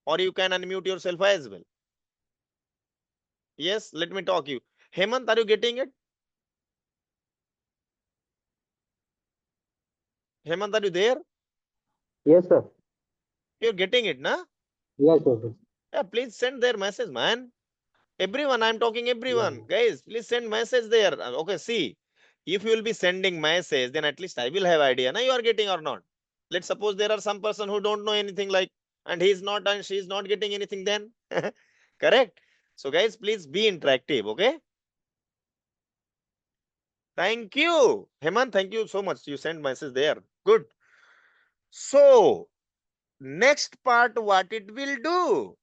Or you can unmute yourself as well. Yes, let me talk you. Hemant, are you getting it? Hemant, are you there? Yes, sir. You're getting it, na? Yes, sir. Yeah, please send their message, man. Everyone, I'm talking everyone. Yeah. Guys, please send message there. Okay, see, if you will be sending message, then at least I will have idea. Now you are getting or not. Let's suppose there are some person who don't know anything like, and he's not and she's not getting anything then. Correct? So guys, please be interactive, okay? Thank you. Hemant, thank you so much. You sent message there. Good. So, next part, what it will do?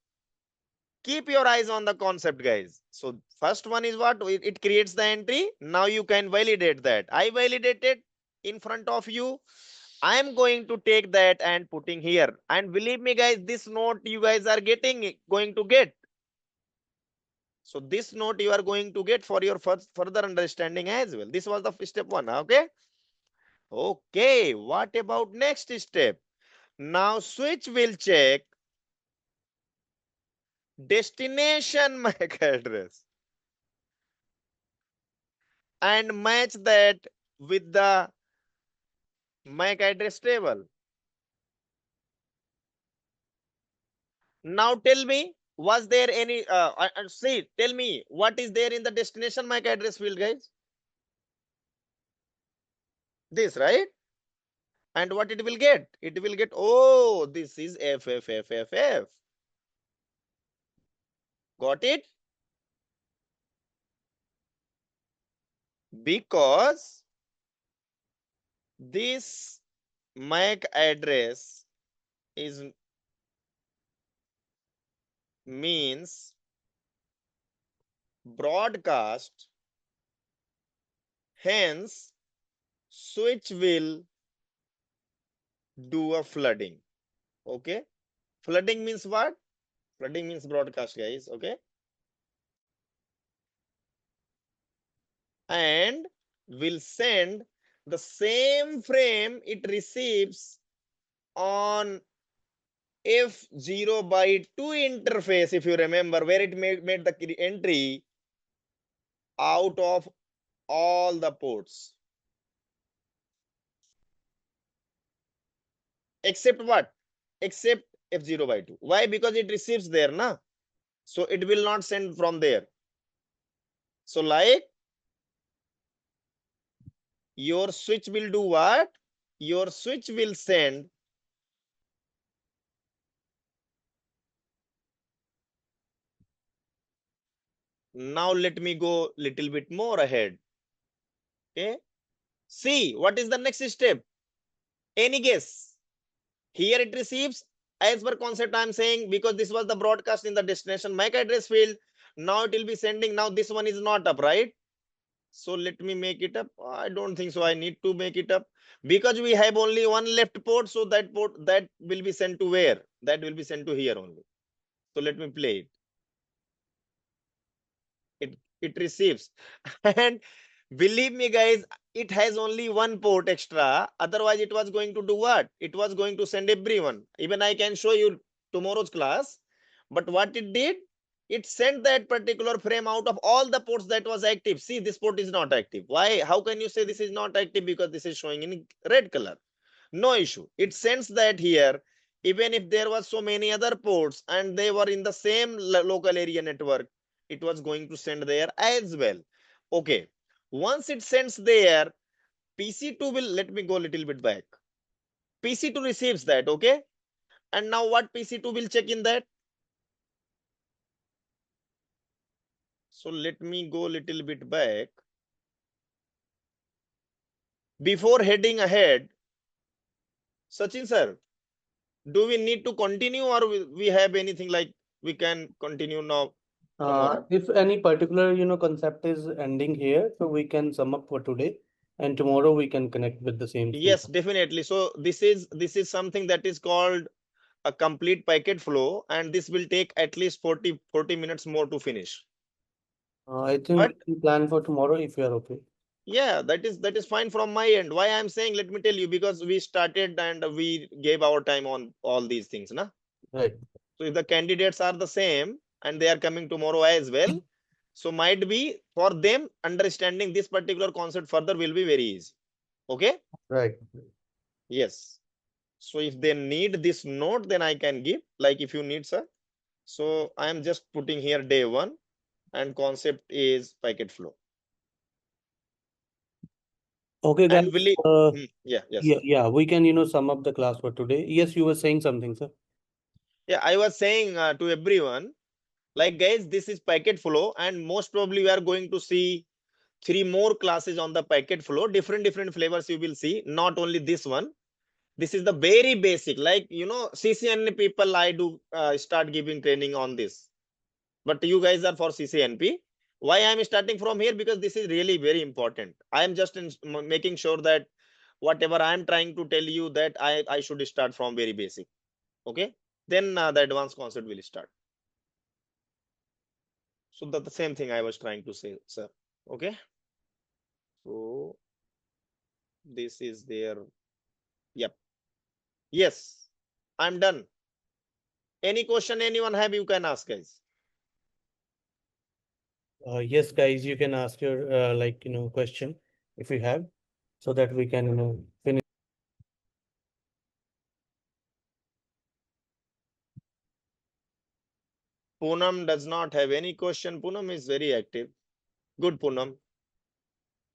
Keep your eyes on the concept, guys. So first one is what? It creates the entry. Now you can validate that. I validated in front of you. I am going to take that and putting here. And believe me, guys, this note you guys are going to get. So this note you are going to get for your further understanding as well. This was the step 1. Okay. Okay. What about next step? Now switch will check destination MAC address and match that with the MAC address table. Now tell me, was there any, see, tell me, what is there in the destination MAC address field, guys? This, right? And what it will get? It will get, oh, this is FFFFF. Got it? Because this MAC address is means broadcast, hence switch will do a flooding. Okay, flooding means what? Flooding means broadcast, guys. Okay, and will send the same frame it receives on F0/2 interface, if you remember, where it made the entry out of all the ports. Except what? Except F0/2. Why? Because it receives there, na? So it will not send from there. So like your switch will do what? your switch will send now. Let me go little bit more ahead. Okay, see what is the next step. Any guess? Here it receives as per concept. I'm saying because this was the broadcast in the destination MAC address field. Now it will be sending. Now this one is not up, right? So let me make it up. I don't think so. I need to make it up because we have only one left port. So that port that will be sent to where? That will be sent to here only. So let me play it. It receives and believe me guys, it has only one port extra. Otherwise it was going to do what? It was going to send everyone. Even I can show you tomorrow's class. But what it did, it sent that particular frame out of all the ports that was active. See, this port is not active. Why? How can you say this is not active? Because this is showing in red color. No issue. It sends that here. Even if there was so many other ports and they were in the same local area network, it was going to send there as well. Okay, once it sends there, PC2 will, let me go a little bit back. PC2 receives that. Okay, and now what PC2 will check in that? So let me go a little bit back. Before heading ahead, Sachin sir, do we need to continue or we have anything like we can continue now tomorrow? If any particular, concept is ending here, so we can sum up for today, and tomorrow we can connect with the same. Yes, definitely. So this is something that is called a complete packet flow, and this will take at least 40 minutes more to finish. I think But we can plan for tomorrow if you are okay. yeah, that is fine from my end. Why I'm saying, let me tell you, because we started and we gave our time on all these things, na? Right. So if the candidates are the same and they are coming tomorrow as well, so might be for them understanding this particular concept further will be very easy. Okay. Right. Yes. So if they need this note, then I can give, like if you need, sir. So I am just putting here day 1 and concept is packet flow. Okay, guys. And will it, yes. Yeah, we can, sum up the class for today. Yes, you were saying something, sir. Yeah, I was saying to everyone, like guys, this is packet flow, and most probably we are going to see 3 more classes on the packet flow. Different flavors you will see, not only this one. This is the very basic, like CCNP people. I do start giving training on this, but you guys are for CCNP. Why I am starting from here? Because this is really very important. I am just making sure that whatever I am trying to tell you, that I should start from very basic. Okay, then the advanced concept will start. So that's the same thing I was trying to say, sir. Okay, so this is there. Yep. Yes, I'm done. Any question anyone have, you can ask, guys. Yes, guys, you can ask your question if you have, so that we can finish. Poonam does not have any question. Poonam is very active. Good, Poonam.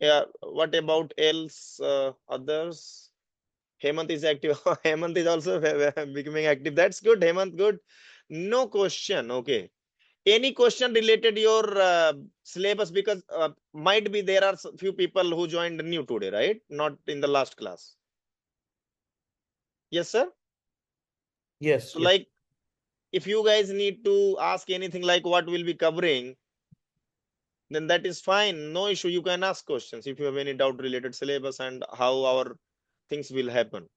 Yeah, what about else? Others? Hemant is active. Hemant is also becoming active. That's good, Hemant. Good. No question. Okay. Any question related your syllabus? Because might be there are few people who joined new today, right? Not in the last class. Yes, sir. Yes. So Yes. like, if you guys need to ask anything like what we'll be covering, then that is fine. No issue. You can ask questions if you have any doubt related syllabus and how our things will happen.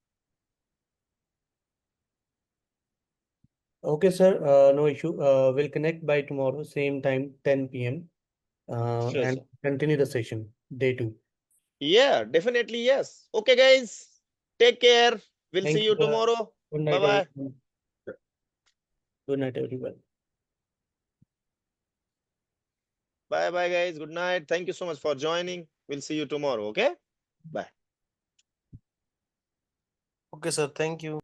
Okay, sir. No issue. We'll connect by tomorrow, same time, 10 p.m. Sure, And sir. continue the session, day 2. Yeah, definitely. Yes. Okay, guys. Take care. We'll Thank see you, you sir. tomorrow. Good night, Bye-bye. everyone. Good night, everyone. Bye-bye, guys. Good night. Thank you so much for joining. We'll see you tomorrow. Okay. Bye. Okay, sir. Thank you.